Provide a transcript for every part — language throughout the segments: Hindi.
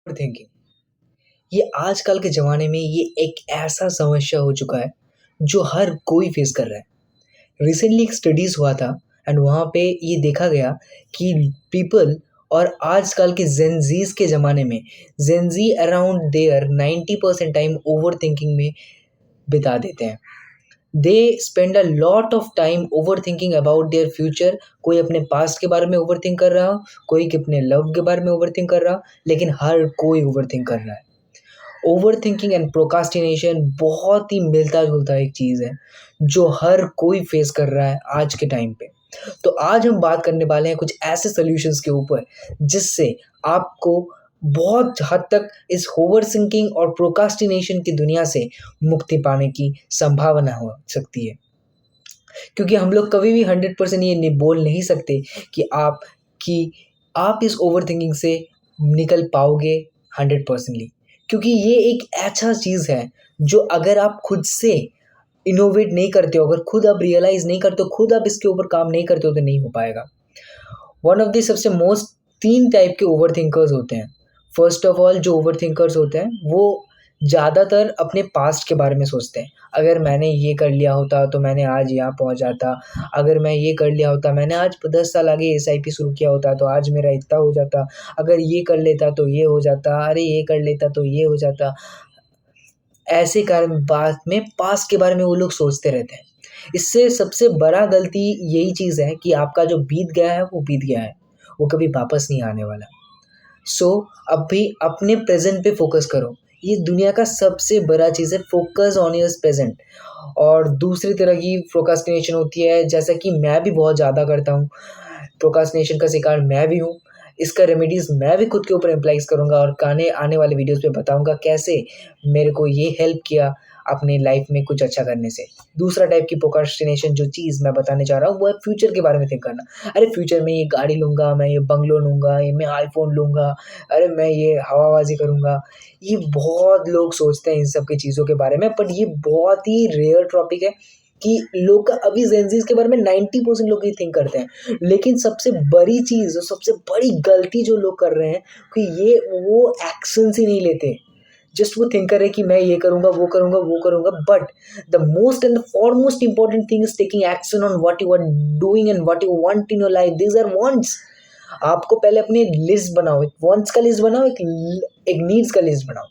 थिंकिंग ये आजकल के ज़माने में ये एक ऐसा समस्या हो चुका है जो हर कोई फेस कर रहा है। रिसेंटली एक स्टडीज़ हुआ था एंड वहाँ पे ये देखा गया कि पीपल और आजकल के जेनज़ीज़ के ज़माने में Gen Z around their 90% time overthinking में बिता देते हैं। They spend a lot of time overthinking about their future. कोई अपने पास्ट के बारे में ओवरथिंक कर रहा, कोई अपने लव के बारे में ओवरथिंक कर रहा, लेकिन हर कोई ओवरथिंक कर रहा है। ओवरथिंकिंग एंड प्रोक्रास्टिनेशन बहुत ही मिलता-जुलता एक चीज़ है, जो हर कोई फेस कर रहा है आज के टाइम पे। तो आज हम बात करने वाले हैं कुछ ऐसे सॉल्यूशंस के ऊपर, जिससे आपको बहुत हद तक इस ओवरथिंकिंग और प्रोक्रास्टिनेशन की दुनिया से मुक्ति पाने की संभावना हो सकती है। क्योंकि हम लोग कभी भी 100% ये बोल नहीं सकते कि आप इस ओवरथिंकिंग से निकल पाओगे 100%ली, क्योंकि ये एक ऐसा चीज़ है जो अगर आप खुद से इनोवेट नहीं करते हो, अगर खुद आप रियलाइज़ नहीं करते हो, खुद आप इसके ऊपर काम नहीं करते हो तो नहीं हो पाएगा। वन ऑफ द सबसे मोस्ट 3 टाइप के ओवरथिंकर्स होते हैं। फर्स्ट ऑफ ऑल जो ओवरथिंकर्स होते हैं वो ज़्यादातर अपने पास्ट के बारे में सोचते हैं। अगर मैंने ये कर लिया होता तो मैंने आज यहाँ पहुँच जाता, अगर मैं ये कर लिया होता, मैंने आज 10 साल आगे एसआईपी शुरू किया होता तो आज मेरा इतना हो जाता, अगर ये कर लेता तो ये हो जाता, अरे ये कर लेता तो ये हो जाता। ऐसे कारण बाद में पास्ट के बारे में वो लोग सोचते रहते हैं। इससे सबसे बड़ा गलती यही चीज़ है कि आपका जो बीत गया है वो बीत गया है, वो कभी वापस नहीं आने वाला। सो अभी अपने प्रेजेंट पे फोकस करो। ये दुनिया का सबसे बड़ा चीज़ है, फोकस ऑन योर प्रेजेंट। और दूसरी तरह की प्रोक्रास्टिनेशन होती है, जैसा कि मैं भी बहुत ज़्यादा करता हूँ। प्रोक्रास्टिनेशन का शिकार मैं भी हूँ। इसका रेमेडीज़ मैं भी खुद के ऊपर एप्लाइज़ करूँगा और आने आने वाले वीडियोज़ पे बताऊँगा कैसे मेरे को ये हेल्प किया अपनी लाइफ में कुछ अच्छा करने से। दूसरा टाइप की प्रोक्रास्टिनेशन जो चीज़ मैं बताने जा रहा हूँ वो है फ्यूचर के बारे में थिंक करना। अरे फ्यूचर में ये गाड़ी लूँगा, मैं ये बंगलो लूँगा, ये मैं आईफ़ोन लूँगा, अरे मैं ये हवाबाज़ी करूँगा। ये बहुत लोग सोचते हैं इन सब की चीज़ों के बारे में, बट ये बहुत ही रेयर टॉपिक है कि लोग अभी जेनज़ीज़ के बारे में 90% लोग ये थिंक करते हैं। लेकिन सबसे बड़ी चीज़ और सबसे बड़ी गलती जो लोग कर रहे हैं कि ये वो एक्शंस ही नहीं लेते। जस्ट वो थिंक कर रहे हैं कि मैं ये करूँगा, वो करूँगा, वो करूँगा, but the most and the foremost important thing is taking action on what you are doing and what you want in your life. These are wants. आपको पहले अपनी लिस्ट बनाओ, एक वांट्स का लिस्ट बनाओ, एक नीड्स का लिस्ट बनाओ।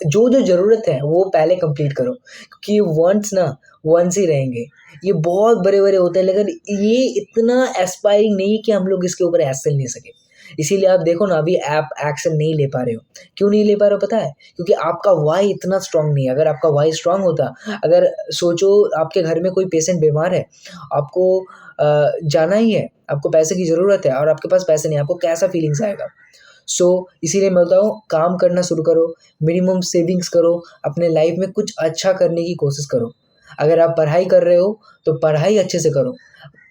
जो ज़रूरत है वो पहले कंप्लीट करो, क्योंकि वांट्स ना वांट्स ही रहेंगे। ये बहुत बड़े-बड़े होते हैं, लेकिन ये इतना एस्पायरिंग नहीं है कि हम लोग इसके ऊपर एक्शन ले सकें। इसीलिए आप देखो ना, अभी आप एक्शन नहीं ले पा रहे हो। क्यों नहीं ले पा रहे हो पता है? क्योंकि आपका व्हाई इतना स्ट्रॉन्ग नहीं है। अगर आपका व्हाई स्ट्रॉन्ग होता, अगर सोचो आपके घर में कोई पेशेंट बीमार है, आपको जाना ही है, आपको पैसे की ज़रूरत है और आपके पास पैसे नहीं है, आपको कैसा फीलिंग्स आएगा? सो इसीलिए मैं बोलता हूँ काम करना शुरू करो, मिनिमम सेविंग्स करो, अपने लाइफ में कुछ अच्छा करने की कोशिश करो। अगर आप पढ़ाई कर रहे हो तो पढ़ाई अच्छे से करो।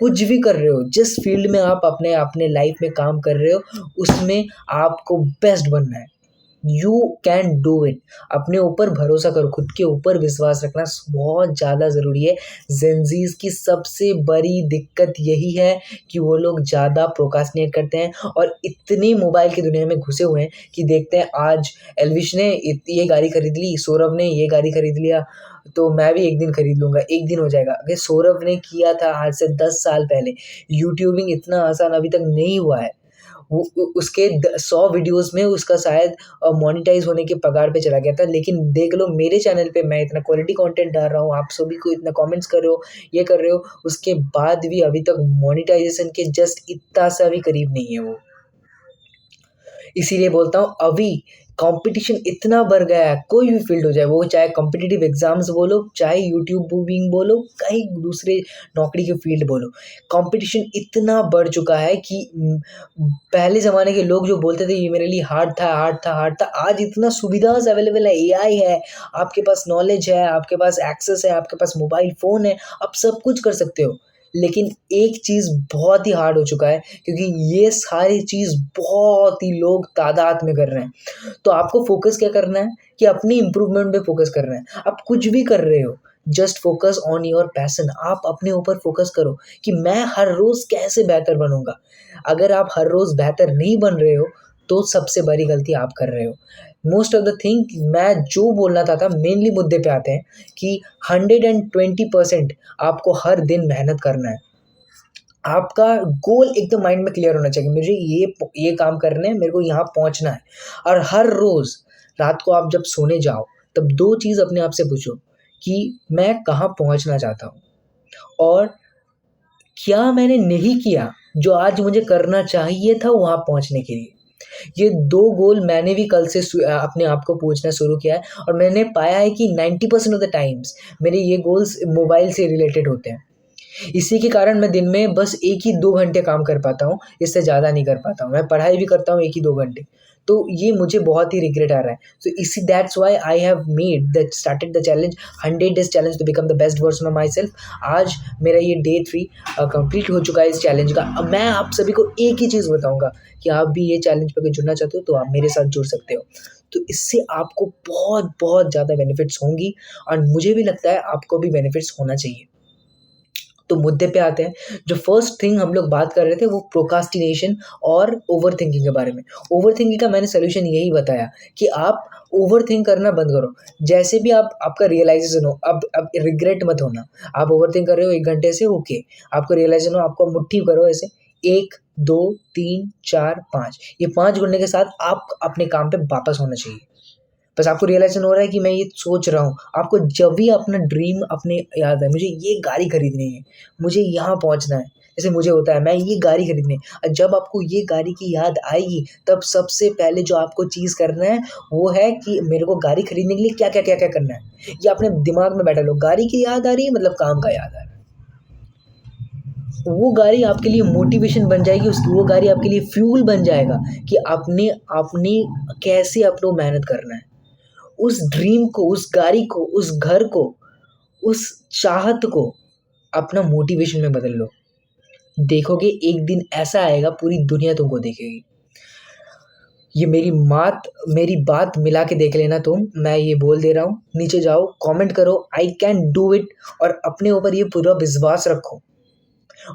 कुछ भी कर रहे हो, जिस फील्ड में आप अपने अपने लाइफ में काम कर रहे हो उसमें आपको बेस्ट बनना है। You can do it. अपने ऊपर भरोसा करो, खुद के ऊपर विश्वास रखना बहुत ज़्यादा ज़रूरी है। जेनज़ीज़ की सबसे बड़ी दिक्कत यही है कि वो लोग ज़्यादा प्रोक्रास्टिनेट करते हैं और इतने मोबाइल की दुनिया में घुसे हुए हैं कि देखते हैं आज एल्विश ने ये गाड़ी खरीद ली, सौरभ ने ये गाड़ी खरीद लिया, तो मैं भी एक दिन खरीद लूँगा, एक दिन हो जाएगा। अगर सौरभ ने किया था आज से 10 साल पहले, यूट्यूबिंग इतना आसान अभी तक नहीं हुआ है। वो उसके 100 वीडियोस में उसका शायद मोनेटाइज होने के कगार पे चला गया था, लेकिन देख लो मेरे चैनल पे मैं इतना क्वालिटी कंटेंट डाल रहा हूँ, आप सभी को इतना कमेंट्स कर रहे हो, ये कर रहे हो, उसके बाद भी अभी तक मोनेटाइजेशन के जस्ट इतना सा भी करीब नहीं है वो। इसीलिए बोलता हूँ अभी कंपटीशन इतना बढ़ गया है, कोई भी फील्ड हो जाए, वो चाहे कॉम्पिटिटिव एग्जाम्स बोलो, चाहे यूट्यूबिंग बोलो, कहीं दूसरे नौकरी के फील्ड बोलो, कंपटीशन इतना बढ़ चुका है कि पहले ज़माने के लोग जो बोलते थे ये मेरे लिए हार्ड था, हार्ड था, हार्ड था, आज इतना सुविधाएं अवेलेबल है, एआई है, आपके पास नॉलेज है, आपके पास एक्सेस है, आपके पास मोबाइल फ़ोन है, आप सब कुछ कर सकते हो। लेकिन एक चीज़ बहुत ही हार्ड हो चुका है, क्योंकि ये सारी चीज़ बहुत ही लोग तादाद में कर रहे हैं। तो आपको फ़ोकस क्या करना है कि अपनी इम्प्रूवमेंट पे फ़ोकस करना है। आप कुछ भी कर रहे हो, just focus on your passion. आप अपने ऊपर फ़ोकस करो कि मैं हर रोज़ कैसे बेहतर बनूँगा। अगर आप हर रोज़ बेहतर नहीं बन रहे हो, तो सबसे बड़ी गलती आप कर रहे हो। मोस्ट ऑफ द थिंग मैं जो बोलना था मेनली मुद्दे पे आते हैं कि 120% आपको हर दिन मेहनत करना है। आपका गोल एकदम माइंड में क्लियर होना चाहिए, मुझे ये काम करने हैं, मेरे को यहाँ पहुँचना है। और हर रोज़ रात को आप जब सोने जाओ तब 2 चीज़ अपने आप से पूछो कि मैं कहाँ पहुँचना चाहता हूँ और क्या मैंने नहीं किया जो आज मुझे करना चाहिए था वहाँ पहुँचने के लिए। ये 2 गोल मैंने भी कल से अपने आप को पूछना शुरू किया है और मैंने पाया है कि 90% ऑफ द टाइम्स मेरे ये गोल्स मोबाइल से रिलेटेड होते हैं। इसी के कारण मैं दिन में बस 1 ही 2 घंटे काम कर पाता हूँ, इससे ज़्यादा नहीं कर पाता हूँ। मैं पढ़ाई भी करता हूँ 1 ही 2 घंटे, तो ये मुझे बहुत ही रिग्रेट आ रहा है। सो इसी that's why I have started the challenge, 100 days challenge to become the best version of myself. आज मेरा ये डे 3 कंप्लीट हो चुका है इस चैलेंज का। अब मैं आप सभी को एक ही चीज़ बताऊँगा कि आप भी ये चैलेंज पे अगर जुड़ना चाहते हो तो आप मेरे साथ जुड़ सकते हो। तो इससे आपको बहुत ज़्यादा बेनिफिट्स होंगी और मुझे भी लगता है आपको भी बेनिफिट्स होना चाहिए। तो मुद्दे पे आते हैं। जो फर्स्ट थिंग हम लोग बात कर रहे थे वो प्रोक्रास्टिनेशन और ओवरथिंकिंग के बारे में। ओवरथिंकिंग का मैंने सॉल्यूशन यही बताया कि आप ओवरथिंक करना बंद करो। जैसे भी आपका रियलाइज़ेशन हो, अब रिग्रेट मत होना। आप ओवरथिंक कर रहे हो 1 घंटे से, ओके, आपको रियलाइज़ेशन हो, आपको मुट्ठी करो ऐसे 1, 2, 3, 4, 5, ये 5 गिनने के साथ आप अपने काम पे वापस होना चाहिए। बस आपको रियलाइज़ेशन हो रहा है कि मैं ये सोच रहा हूँ, आपको जब भी अपना ड्रीम अपने याद है, मुझे ये गाड़ी खरीदनी है, मुझे यहाँ पहुँचना है, जैसे मुझे होता है मैं ये गाड़ी खरीदनी है। जब आपको ये गाड़ी की याद आएगी तब सबसे पहले जो आपको चीज़ करना है वो है कि मेरे को गाड़ी खरीदने के लिए क्या-क्या करना है। ये अपने दिमाग में बैठा लो, गाड़ी की याद आ रही है मतलब काम का याद आ रहा है। वो गाड़ी आपके लिए मोटिवेशन बन जाएगी, वो गाड़ी आपके लिए फ्यूल बन जाएगा कि आपने आपने कैसे आपको मेहनत करना है। उस ड्रीम को, उस गाड़ी को, उस घर को, उस चाहत को अपना मोटिवेशन में बदल लो। देखोगे एक दिन ऐसा आएगा पूरी दुनिया तुमको देखेगी। ये मेरी बात मिला के देख लेना तुम, मैं ये बोल दे रहा हूँ। नीचे जाओ, कमेंट करो आई कैन डू इट और अपने ऊपर ये पूरा विश्वास रखो।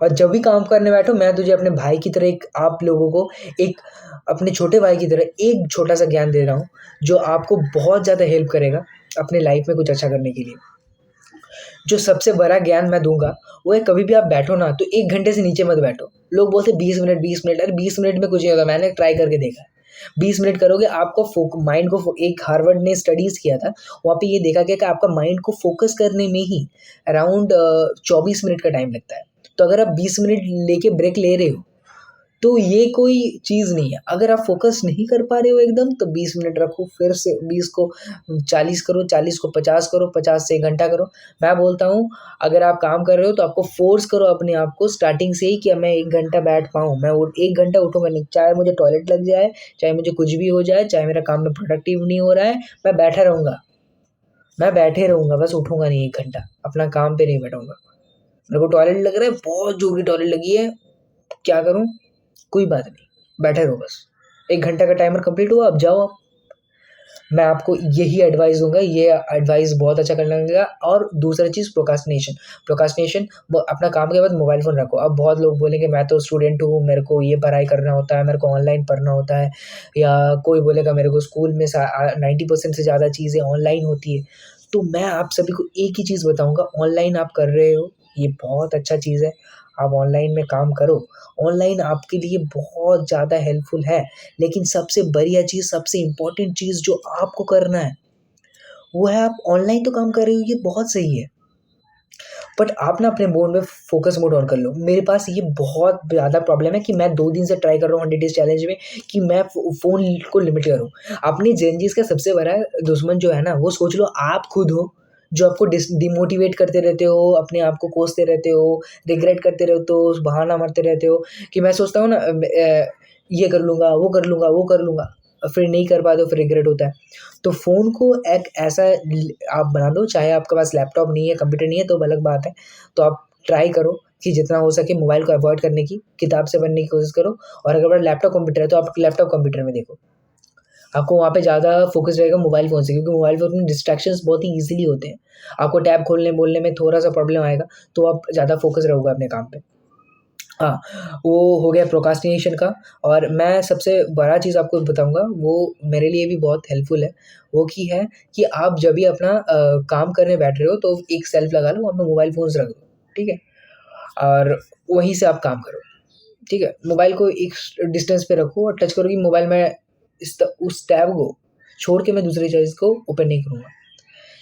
और जब भी काम करने बैठो मैं तुझे अपने भाई की तरह आप लोगों को एक अपने छोटे भाई की तरह एक छोटा सा ज्ञान दे रहा हूँ जो आपको बहुत ज़्यादा हेल्प करेगा अपने लाइफ में कुछ अच्छा करने के लिए। जो सबसे बड़ा ज्ञान मैं दूंगा वो है, कभी भी आप बैठो ना तो 1 घंटे से नीचे मत बैठो। लोग बोलते 20 मिनट, अरे 20 मिनट में कुछ नहीं होगा, मैंने ट्राई करके देखा है। 20 मिनट करोगे आपको माइंड को, एक हार्वर्ड ने स्टडीज़ किया था, वहाँ पे ये देखा गया कि आपका माइंड को फोकस करने में ही अराउंड 24 मिनट का टाइम लगता है। तो अगर आप 20 मिनट लेके ब्रेक ले रहे हो तो ये कोई चीज़ नहीं है। अगर आप फ़ोकस नहीं कर पा रहे हो एकदम तो 20 मिनट रखो, फिर से 20 को 40 करो, 40 को 50 करो, 50 से 1 घंटा करो। मैं बोलता हूँ अगर आप काम कर रहे हो तो आपको फ़ोर्स करो अपने आप को स्टार्टिंग से ही कि अब मैं 1 घंटा बैठ पाऊँ। मैं वो 1 घंटा उठूँगा नहीं, चाहे मुझे टॉयलेट लग जाए, चाहे मुझे कुछ भी हो जाए, चाहे मेरा काम में प्रोडक्टिव नहीं हो रहा है, मैं बैठा रहूँगा। मैं बैठे रहूँगा, बस उठूँगा नहीं 1 घंटा, अपना काम पे नहीं बैठूँगा। मेरे को टॉयलेट लग रहा है, बहुत ज़ोर की टॉयलेट लगी है, क्या करूँ? कोई बात नहीं, बैठे रहो बस। 1 घंटे का टाइमर कंप्लीट हुआ, अब जाओ आप। मैं आपको यही एडवाइस दूँगा, ये एडवाइस बहुत अच्छा करने लगेगा। और दूसरा चीज़ प्रोक्रास्टिनेशन अपना काम के बाद मोबाइल फ़ोन रखो। अब बहुत लोग बोलेंगे मैं तो स्टूडेंट हूँ, मेरे को ये पढ़ाई करना होता है, मेरे को ऑनलाइन पढ़ना होता है, या कोई बोलेगा मेरे को स्कूल में 90% से ज़्यादा चीज़ें ऑनलाइन होती है। तो मैं आप सभी को एक ही चीज़ बताऊँगा, ऑनलाइन आप कर रहे हो, ये बहुत अच्छा चीज़ है, आप ऑनलाइन में काम करो। ऑनलाइन आपके लिए बहुत ज़्यादा हेल्पफुल है, लेकिन सबसे बढ़िया चीज़, सबसे इम्पोर्टेंट चीज़ जो आपको करना है, वो है आप ऑनलाइन तो काम कर रहे हो, ये बहुत सही है, बट आप ना अपने मोड में फ़ोकस मोड ऑन कर लो। मेरे पास ये बहुत ज़्यादा प्रॉब्लम है कि मैं 2 दिन से ट्राई कर रहा हूँ 100 डेज़ चैलेंज में कि मैं फ़ोन को लिमिट करूँ। अपनी जेनज़ीज़ का सबसे बड़ा दुश्मन जो है ना, वो सोच लो आप खुद हो, जो आपको डिमोटिवेट करते रहते हो, अपने आप को कोसते रहते हो, रिग्रेट करते रहते हो, बहाना मारते रहते हो कि मैं सोचता हूँ ना ये कर लूँगा, वो कर लूँगा, वो कर लूँगा, फिर नहीं कर पाते हो, फिर रिग्रेट होता है। तो फ़ोन को एक ऐसा आप बना दो, चाहे आपके पास लैपटॉप नहीं है, कंप्यूटर नहीं है तो अलग बात है। तो आप ट्राई करो कि जितना हो सके मोबाइल को अवॉइड करने की, किताब से पढ़ने की कोशिश करो। और अगर लैपटॉप कंप्यूटर है तो आप लैपटॉप कंप्यूटर में देखो। आपको वहाँ पे ज़्यादा फ़ोकस रहेगा मोबाइल फ़ोन से, क्योंकि मोबाइल फ़ोन में डिस्ट्रैक्शंस बहुत ही ईज़िली होते हैं। आपको टैब खोलने बोलने में थोड़ा-सा प्रॉब्लम आएगा, तो आप ज़्यादा फ़ोकस रहोगे अपने काम पे। हाँ, वो हो गया प्रोक्रास्टिनेशन का। और मैं सबसे बड़ा चीज़ आपको बताऊँगा, वो मेरे लिए भी बहुत हेल्पफुल है। वो की है कि आप जब भी अपना काम करने बैठ रहे हो तो एक शेल्फ लगा लो, वहाँ पे मोबाइल फ़ोन्स रख दो, ठीक है? और वहीं से आप काम करो, ठीक है? मोबाइल को एक डिस्टेंस पे रखो और टच करो कि मोबाइल में उस टैब को छोड़ के मैं दूसरी चीज़ को ओपन नहीं करूँगा।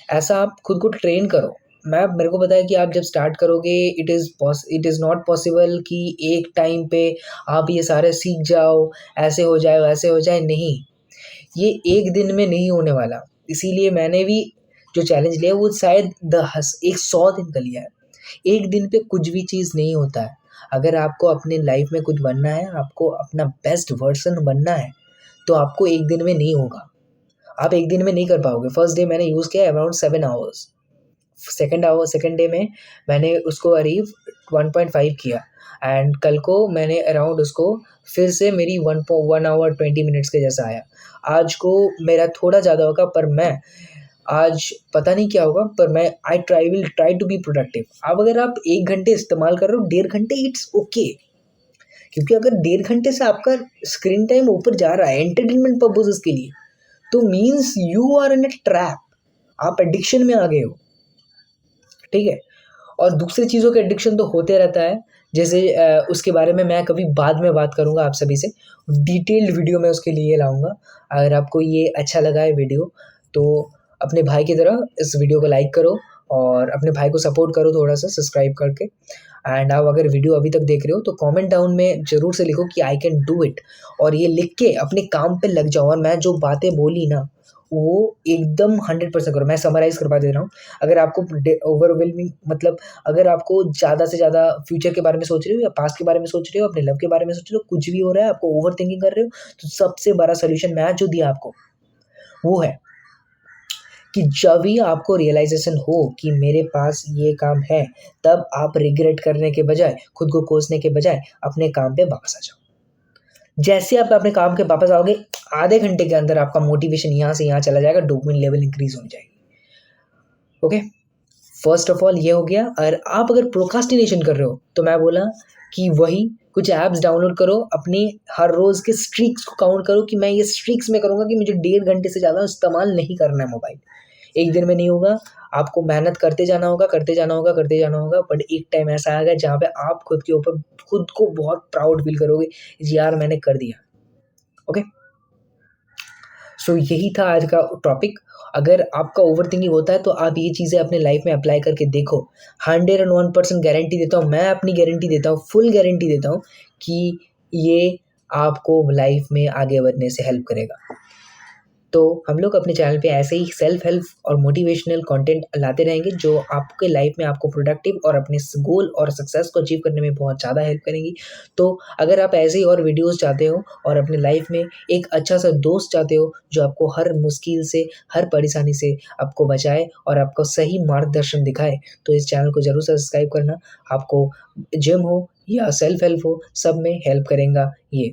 ऐसा आप खुद को ट्रेन करो। मेरे को पता है कि आप जब स्टार्ट करोगे इट इज़ नॉट पॉसिबल कि एक टाइम पे आप ये सारे सीख जाओ, ऐसे हो जाए, वैसे हो जाए, नहीं। ये एक दिन में नहीं होने वाला। इसीलिए मैंने भी जो चैलेंज लिया वो शायद 100 दिन का लिया है। एक दिन पे कुछ भी चीज़ नहीं होता है। अगर आपको अपने लाइफ में कुछ बनना है, आपको अपना बेस्ट वर्ज़न बनना है, तो आपको एक दिन में नहीं होगा। आप एक दिन में नहीं कर पाओगे। फर्स्ट डे मैंने यूज़ किया अराउंड 7 आवर्स। सेकंड डे में मैंने उसको करीब 1.5 किया एंड कल को मैंने अराउंड उसको फिर से मेरी 1 आवर 20 मिनट्स के जैसा आया। आज को मेरा थोड़ा ज़्यादा होगा, पर मैं आज पता नहीं क्या होगा, पर मैं I will try to be productive. अब अगर आप 1 घंटे इस्तेमाल कर रहे हो, 1.5 घंटे इट्स ओके। क्योंकि अगर 1.5 घंटे से आपका स्क्रीन टाइम ऊपर जा रहा है एंटरटेनमेंट पर्पसेस के लिए, तो means you are in a trap. आप एडिक्शन में आ गए हो, ठीक है? और दूसरी चीज़ों के एडिक्शन तो होते रहता है। जैसे उसके बारे में मैं कभी बाद में बात करूँगा आप सभी से। डिटेल्ड वीडियो मैं उसके लिए लाऊँगा। अगर आपको ये अच्छा लगा है वीडियो, तो अपने भाई की तरह इस वीडियो को लाइक करो और अपने भाई को सपोर्ट करो थोड़ा-सा सब्सक्राइब करके। एंड आप अगर वीडियो अभी तक देख रहे हो तो कमेंट डाउन में ज़रूर से लिखो कि आई कैन डू इट, और ये लिख के अपने काम पे लग जाओ। और मैं जो बातें बोली ना, वो एकदम 100% करो। मैं समराइज़ करवा दे रहा हूँ। अगर आपको ओवरवेलमिंग मतलब अगर आपको ज़्यादा से ज़्यादा फ्यूचर के बारे में सोच रहे हो या पास्ट के बारे में सोच रहे हो, अपने लव के बारे में सोच रहे हो, कुछ भी हो रहा है, आपको ओवरथिंकिंग कर रहे हो, तो सबसे बड़ा सॉल्यूशन मैं जो दिया आपको, वो है कि जब भी आपको रियलाइज़ेशन हो कि मेरे पास ये काम है, तब आप रिग्रेट करने के बजाय, खुद को कोसने के बजाय अपने काम पे वापस आ जाओ। जैसे आप अपने काम के वापस आओगे, आधे घंटे के अंदर आपका मोटिवेशन यहाँ से यहाँ चला जाएगा, डोपामिन लेवल इंक्रीज़ होने जाएगी। ओके? फर्स्ट ऑफ ऑल ये हो गया। और आप अगर प्रोक्रास्टिनेशन कर रहे हो, तो मैं बोला कि वही कुछ ऐप्स डाउनलोड करो, अपनी हर रोज़ के स्ट्रीक्स को काउंट करो कि मैं ये स्ट्रीक्स में करूँगा कि मुझे 1.5 घंटे से ज़्यादा इस्तेमाल नहीं करना है मोबाइल। एक दिन में नहीं होगा, आपको मेहनत करते जाना होगा, करते जाना होगा, करते जाना होगा, बट एक टाइम ऐसा आएगा जहाँ पे आप खुद के ऊपर खुद को बहुत प्राउड फ़ील करोगे, यार मैंने कर दिया। ओके? सो यही था आज का टॉपिक। अगर आपका ओवरथिंकिंग होता है तो आप ये चीज़ें अपने लाइफ में अप्लाई करके देखो। 101% गारंटी देता हूँ, मैं अपनी गारंटी देता हूँ, फुल गारंटी देता हूँ कि ये आपको लाइफ में आगे बढ़ने से हेल्प करेगा। तो हम लोग अपने चैनल पे ऐसे ही सेल्फ हेल्प और मोटिवेशनल कंटेंट लाते रहेंगे, जो आपके लाइफ में आपको प्रोडक्टिव और अपने गोल और सक्सेस को अचीव करने में बहुत ज़्यादा हेल्प करेंगी। तो अगर आप ऐसे ही और वीडियोस चाहते हो और अपने लाइफ में एक अच्छा सा दोस्त चाहते हो जो आपको हर मुश्किल से, हर परेशानी से आपको बचाए और आपको सही मार्गदर्शन दिखाए, तो इस चैनल को ज़रूर सब्सक्राइब करना। आपको जिम हो या सेल्फ हेल्प हो, सब में हेल्प करेगा ये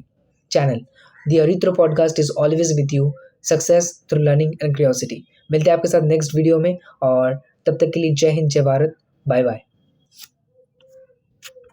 channel. The Aritra podcast is always with you, success through learning and curiosity. मिलते हैं आपके साथ नेक्स्ट वीडियो में, और तब तक के लिए जय हिंद, जय भारत, बाय बाय।